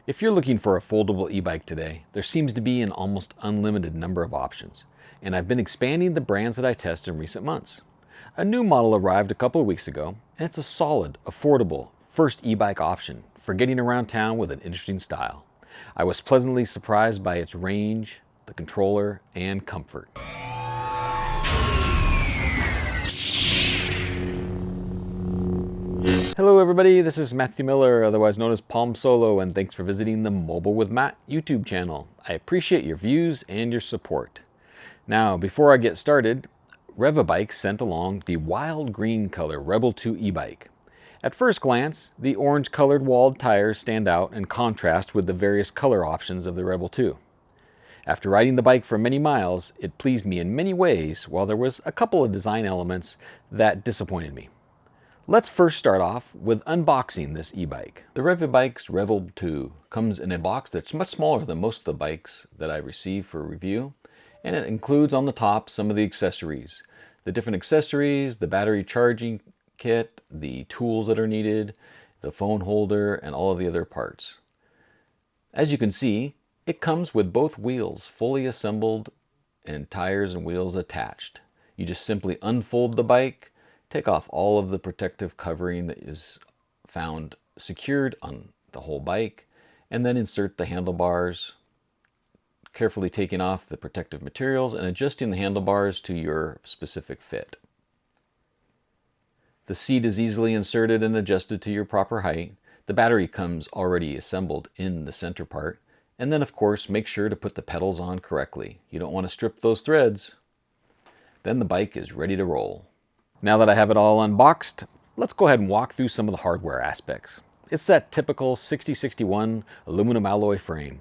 If you're looking for a foldable e-bike today, there seems to be an almost unlimited number of options, and I've been expanding the brands that I test in recent months. A new model arrived a couple of weeks ago, and it's a solid, affordable, first e-bike option for getting around town with an interesting style. I was pleasantly surprised by its range, the controller, and comfort. Hello everybody, this is Matthew Miller, otherwise known as Palm Solo, and thanks for visiting the Mobile with Matt YouTube channel. I appreciate your views and your support. Now, before I get started, Revabike sent along the wild green color Rebel 2 e-bike. At first glance, the orange colored walled tires stand out and contrast with the various color options of the Rebel 2. After riding the bike for many miles, it pleased me in many ways, while there was a couple of design elements that disappointed me. Let's first start off with unboxing this e-bike. The Revabike's Rebel 2 comes in a box that's much smaller than most of the bikes that I receive for review, and it includes on the top some of the accessories. The different accessories, the battery charging kit, the tools that are needed, the phone holder, and all of the other parts. As you can see, it comes with both wheels fully assembled and tires and wheels attached. You just simply unfold the bike, take off all of the protective covering that is found secured on the whole bike, and then insert the handlebars, carefully taking off the protective materials and adjusting the handlebars to your specific fit. The seat is easily inserted and adjusted to your proper height. The battery comes already assembled in the center part, and then of course make sure to put the pedals on correctly. You don't want to strip those threads. Then the bike is ready to roll. Now that I have it all unboxed, let's go ahead and walk through some of the hardware aspects. It's that typical 6061 aluminum alloy frame.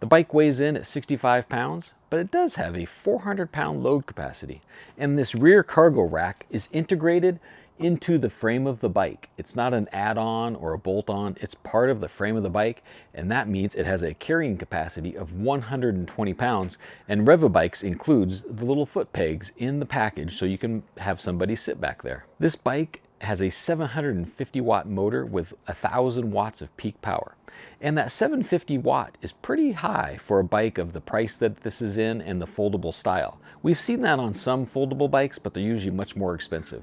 The bike weighs in at 65 pounds, but it does have a 400-pound load capacity. And this rear cargo rack is integrated into the frame of the bike. It's not an add-on or a bolt-on, it's part of the frame of the bike, and that means it has a carrying capacity of 120 pounds, and Revabikes includes the little foot pegs in the package so you can have somebody sit back there. This bike has a 750 watt motor with 1,000 watts of peak power. And that 750 watt is pretty high for a bike of the price that this is in and the foldable style. We've seen that on some foldable bikes, but they're usually much more expensive.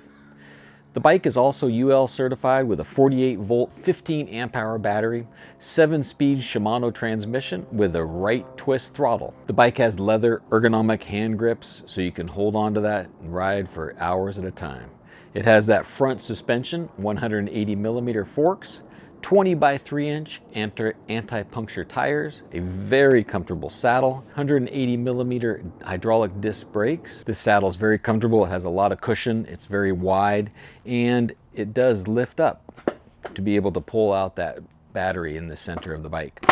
The bike is also UL certified with a 48 volt, 15 amp hour battery, 7-speed Shimano transmission with a right twist throttle. The bike has leather ergonomic hand grips so you can hold on to that and ride for hours at a time. It has that front suspension, 180 millimeter forks, 20 by 3 inch anti-puncture tires, a very comfortable saddle, 180 millimeter hydraulic disc brakes. This saddle is very comfortable, it has a lot of cushion, it's very wide, and it does lift up to be able to pull out that battery in the center of the bike.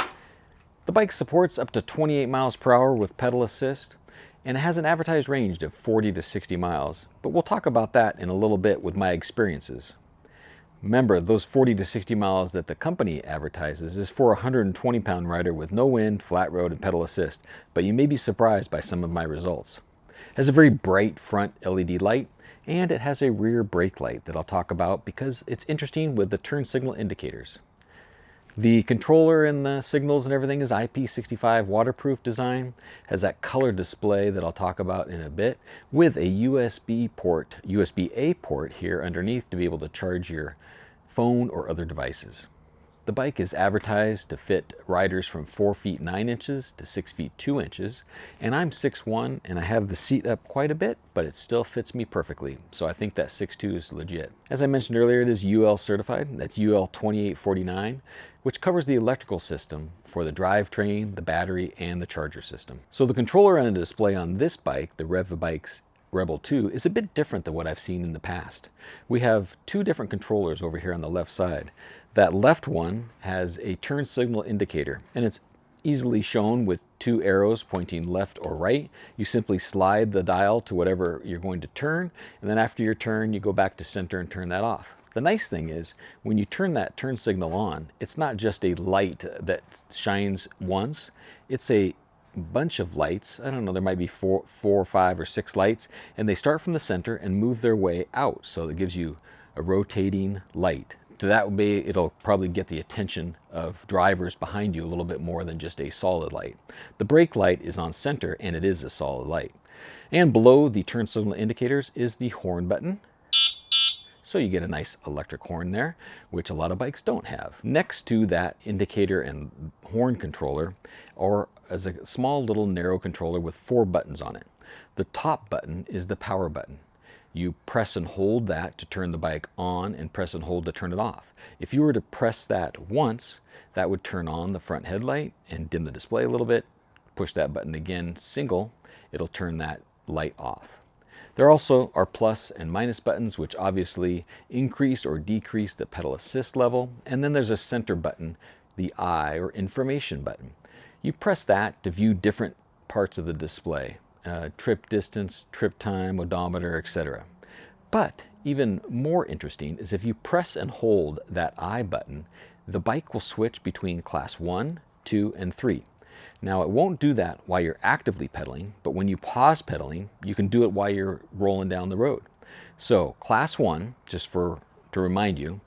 The bike supports up to 28 miles per hour with pedal assist, and it has an advertised range of 40 to 60 miles, but we'll talk about that in a little bit with my experiences. Remember, those 40 to 60 miles that the company advertises is for a 120-pound rider with no wind, flat road, and pedal assist, but you may be surprised by some of my results. It has a very bright front LED light, and it has a rear brake light that I'll talk about because it's interesting with the turn signal indicators. The controller and the signals and everything is IP65 waterproof design, has that color display that I'll talk about in a bit, with a USB-A port here underneath to be able to charge your phone or other devices. The bike is advertised to fit riders from 4 feet 9 inches to 6 feet 2 inches, and I'm 6'1", and I have the seat up quite a bit, but it still fits me perfectly, so I think that 6'2" is legit. As I mentioned earlier, it is UL certified, that's UL 2849, which covers the electrical system for the drivetrain, the battery, and the charger system. So the controller and the display on this bike, the Revabike's Rebel 2, is a bit different than what I've seen in the past. We have two different controllers over here on the left side. That left one has a turn signal indicator, and it's easily shown with two arrows pointing left or right. You simply slide the dial to whatever you're going to turn, and then after your turn, you go back to center and turn that off. The nice thing is, when you turn that turn signal on, it's not just a light that shines once, it's a bunch of lights. I don't know, there might be four or 5 or 6 lights, and they start from the center and move their way out, so it gives you a rotating light That way it'll probably get the attention of drivers behind you a little bit more than just a solid light. The brake light is on center and it is a solid light. And below the turn signal indicators is the horn button. So you get a nice electric horn there, which a lot of bikes don't have. Next to that indicator and horn controller, or as a small little narrow controller with 4 buttons on it. The top button is the power button. You press and hold that to turn the bike on and press and hold to turn it off. If you were to press that once, that would turn on the front headlight and dim the display a little bit. Push that button again, single, it'll turn that light off. There also are plus and minus buttons, which obviously increase or decrease the pedal assist level. And then there's a center button, the I or information button. You press that to view different parts of the display, trip distance, trip time, odometer, etc. But even more interesting is if you press and hold that I button, the bike will switch between class 1, 2, and 3. Now, it won't do that while you're actively pedaling, but when you pause pedaling, you can do it while you're rolling down the road. So class 1, just to remind you,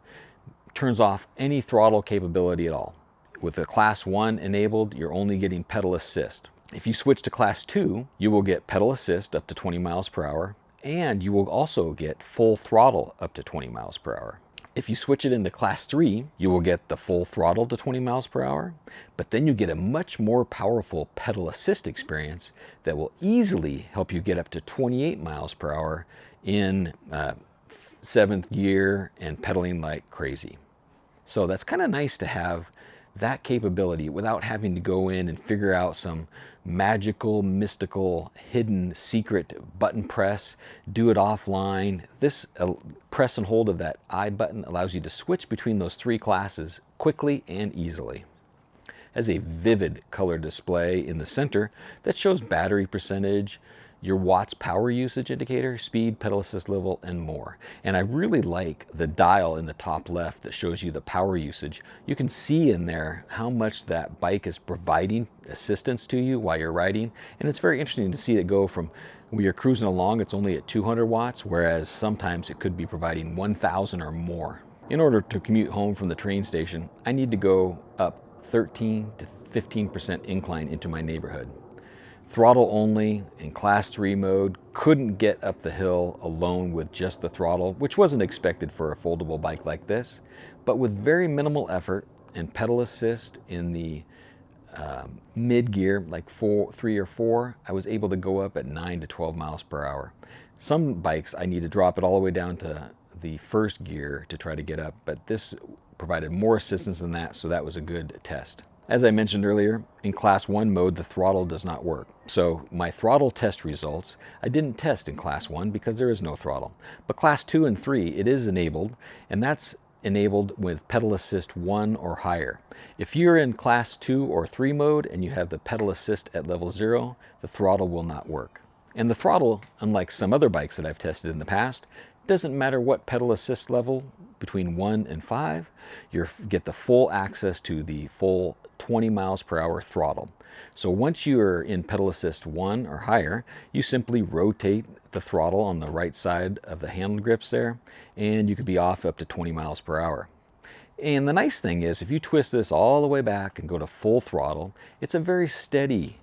turns off any throttle capability at all. With the class 1 enabled, you're only getting pedal assist. If you switch to class 2, you will get pedal assist up to 20 miles per hour, and you will also get full throttle up to 20 miles per hour. If you switch it into class 3, you will get the full throttle to 20 miles per hour, but then you get a much more powerful pedal assist experience that will easily help you get up to 28 miles per hour in 7th gear and pedaling like crazy. So that's kind of nice to have that capability without having to go in and figure out some magical, mystical, hidden, secret button press, do it offline. This press and hold of that I button allows you to switch between those 3 classes quickly and easily. Has a vivid color display in the center that shows battery percentage, your watts power usage indicator, speed, pedal assist level, and more. And I really like the dial in the top left that shows you the power usage. You can see in there how much that bike is providing assistance to you while you're riding. And it's very interesting to see it go from when you're cruising along, it's only at 200 watts, whereas sometimes it could be providing 1,000 or more. In order to commute home from the train station, I need to go up 13 to 15% incline into my neighborhood. Throttle only in class 3 mode, couldn't get up the hill alone with just the throttle, which wasn't expected for a foldable bike like this, but with very minimal effort and pedal assist in the mid gear, like 3 or 4, I was able to go up at 9 to 12 miles per hour. Some bikes I need to drop it all the way down to the 1st gear to try to get up, but this provided more assistance than that, so that was a good test. As I mentioned earlier, in class 1 mode, the throttle does not work. So my throttle test results, I didn't test in class 1 because there is no throttle. But class 2 and 3, it is enabled, and that's enabled with pedal assist 1 or higher. If you're in class 2 or 3 mode and you have the pedal assist at level 0, the throttle will not work. And the throttle, unlike some other bikes that I've tested in the past, doesn't matter what pedal assist level, between 1 and 5, you get the full access to the full 20 miles per hour throttle. So once you are in pedal assist 1 or higher, you simply rotate the throttle on the right side of the handle grips there, and you could be off up to 20 miles per hour. And the nice thing is, if you twist this all the way back and go to full throttle, it's a very steady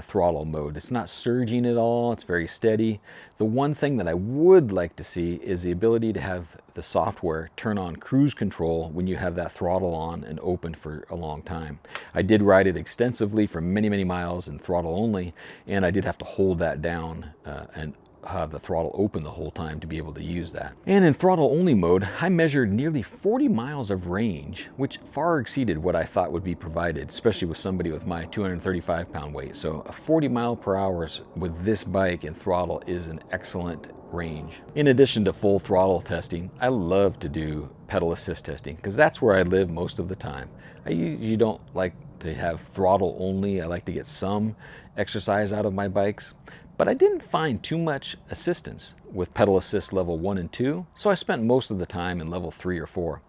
throttle mode. It's not surging at all, it's very steady. The one thing that I would like to see is the ability to have the software turn on cruise control when you have that throttle on and open for a long time. I did ride it extensively for many, many miles in throttle only, and I did have to hold that down and have the throttle open the whole time to be able to use that. And in throttle only mode, I measured nearly 40 miles of range, which far exceeded what I thought would be provided, especially with somebody with my 235-pound weight. So a 40 mile per hour with this bike and throttle is an excellent range. In addition to full throttle testing, I love to do pedal assist testing because that's where I live most of the time. I usually don't like to have throttle only. I like to get some exercise out of my bikes. But I didn't find too much assistance with pedal assist level 1 and 2, so I spent most of the time in level 3 or 4.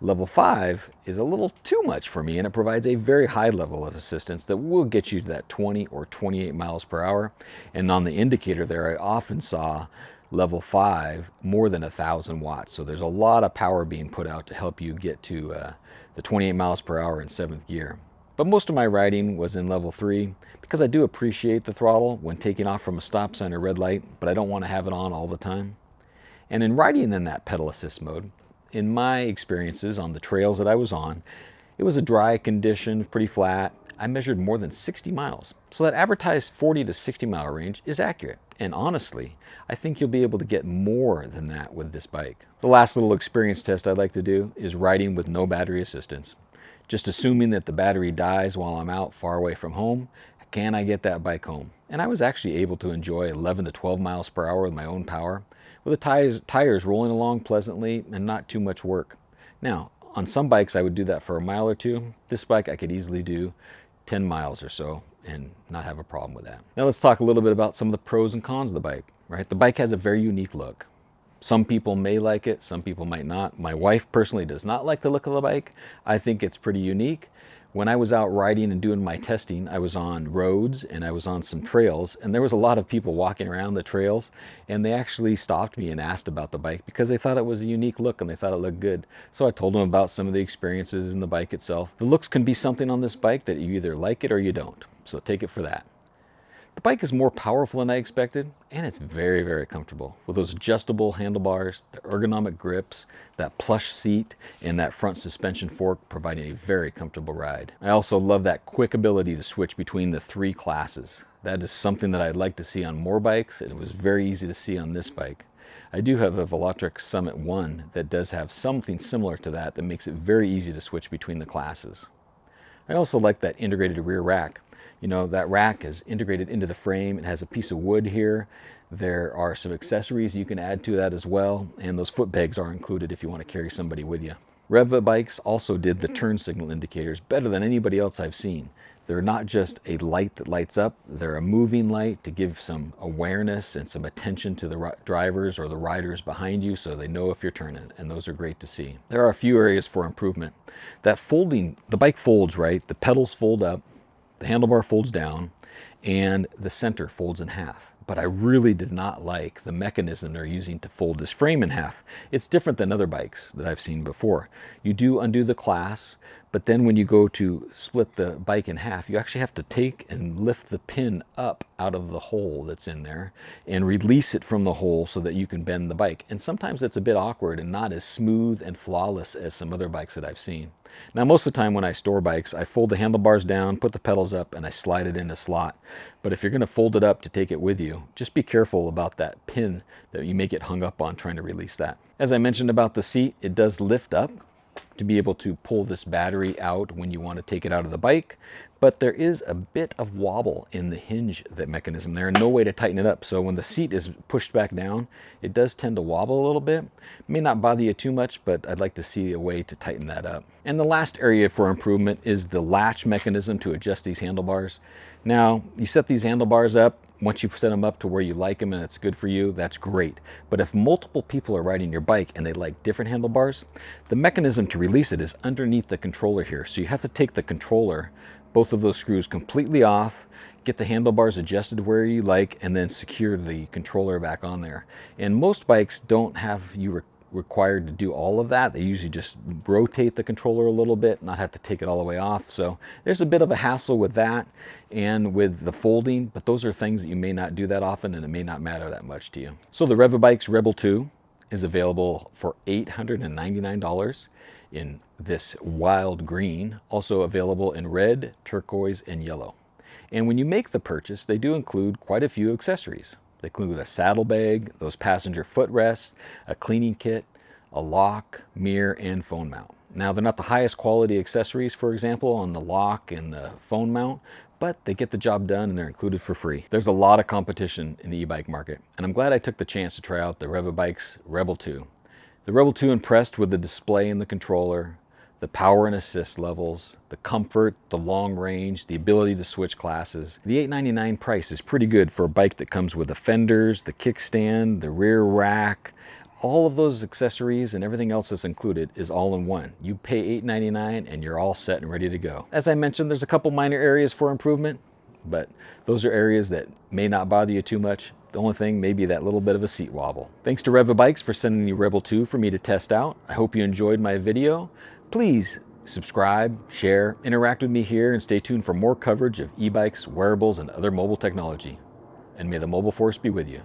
Level 5 is a little too much for me, and it provides a very high level of assistance that will get you to that 20 or 28 miles per hour. And on the indicator there, I often saw level 5 more than 1,000 watts. So there's a lot of power being put out to help you get to the 28 miles per hour in 7th gear. But most of my riding was in level 3 because I do appreciate the throttle when taking off from a stop sign or red light, but I don't want to have it on all the time. And in riding in that pedal assist mode, in my experiences on the trails that I was on, it was a dry condition, pretty flat. I measured more than 60 miles. So that advertised 40 to 60 mile range is accurate. And honestly, I think you'll be able to get more than that with this bike. The last little experience test I'd like to do is riding with no battery assistance. Just assuming that the battery dies while I'm out far away from home, can I get that bike home? And I was actually able to enjoy 11 to 12 miles per hour with my own power, with the tires rolling along pleasantly and not too much work. Now, on some bikes I would do that for a mile or two. This bike I could easily do 10 miles or so and not have a problem with that. Now let's talk a little bit about some of the pros and cons of the bike, right? The bike has a very unique look. Some people may like it, some people might not. My wife personally does not like the look of the bike. I think it's pretty unique. When I was out riding and doing my testing, I was on roads and I was on some trails, and there was a lot of people walking around the trails, and they actually stopped me and asked about the bike because they thought it was a unique look and they thought it looked good. So I told them about some of the experiences in the bike itself. The looks can be something on this bike that you either like it or you don't, so take it for that. The bike is more powerful than I expected, and it's very, very comfortable. With those adjustable handlebars, the ergonomic grips, that plush seat, and that front suspension fork providing a very comfortable ride. I also love that quick ability to switch between the 3 classes. That is something that I'd like to see on more bikes, and it was very easy to see on this bike. I do have a Velotrix Summit 1 that does have something similar to that makes it very easy to switch between the classes. I also like that integrated rear rack. You know, that rack is integrated into the frame. It has a piece of wood here. There are some accessories you can add to that as well, and those foot pegs are included if you want to carry somebody with you. Revva bikes also did the turn signal indicators better than anybody else I've seen. They're not just a light that lights up, they're a moving light to give some awareness and some attention to the drivers or the riders behind you so they know if you're turning, and those are great to see. There are a few areas for improvement. That folding, the bike folds, right? The pedals fold up, the handlebar folds down, and the center folds in half. But I really did not like the mechanism they're using to fold this frame in half. It's different than other bikes that I've seen before. You do undo the clasp, but then when you go to split the bike in half, you actually have to take and lift the pin up out of the hole that's in there and release it from the hole so that you can bend the bike. And sometimes it's a bit awkward and not as smooth and flawless as some other bikes that I've seen. Now, most of the time when I store bikes, I fold the handlebars down, put the pedals up, and I slide it in a slot. But if you're going to fold it up to take it with you, just be careful about that pin that you may get hung up on trying to release that. As I mentioned about the seat, it does lift up to be able to pull this battery out when you want to take it out of the bike, but there is a bit of wobble in the hinge, that mechanism there, and no way to tighten it up. So when the seat is pushed back down, it does tend to wobble a little bit. It may not bother you too much, but I'd like to see a way to tighten that up. And the last area for improvement is the latch mechanism to adjust these handlebars. Now, you set these handlebars up. Once you set them up to where you like them and it's good for you, that's great. But if multiple people are riding your bike and they like different handlebars, the mechanism to release it is underneath the controller here. So you have to take the controller, both of those screws completely off, get the handlebars adjusted where you like, and then secure the controller back on there. And most bikes don't have you required to do all of that. They usually just rotate the controller a little bit, not have to take it all the way off. So there's a bit of a hassle with that and with the folding, but those are things that you may not do that often and it may not matter that much to you. So the Revvabikes Rebel 2 is available for $899 in this wild green, also available in red, turquoise, and yellow. And when you make the purchase, they do include quite a few accessories. They include a saddlebag, those passenger footrests, a cleaning kit, a lock, mirror, and phone mount. Now, they're not the highest quality accessories, for example, on the lock and the phone mount, but they get the job done and they're included for free. There's a lot of competition in the e-bike market, and I'm glad I took the chance to try out the Revvabikes Rebel 2. The Rebel 2 impressed with the display and the controller, the power and assist levels, the comfort, the long range, the ability to switch classes. The $899 price is pretty good for a bike that comes with the fenders, the kickstand, the rear rack. All of those accessories and everything else that's included is all in one. You pay $899 and you're all set and ready to go. As I mentioned, there's a couple minor areas for improvement, but those are areas that may not bother you too much. The only thing may be that little bit of a seat wobble. Thanks to Reva Bikes for sending me Rebel 2 for me to test out. I hope you enjoyed my video. Please subscribe, share, interact with me here, and stay tuned for more coverage of e-bikes, wearables, and other mobile technology. And may the mobile force be with you.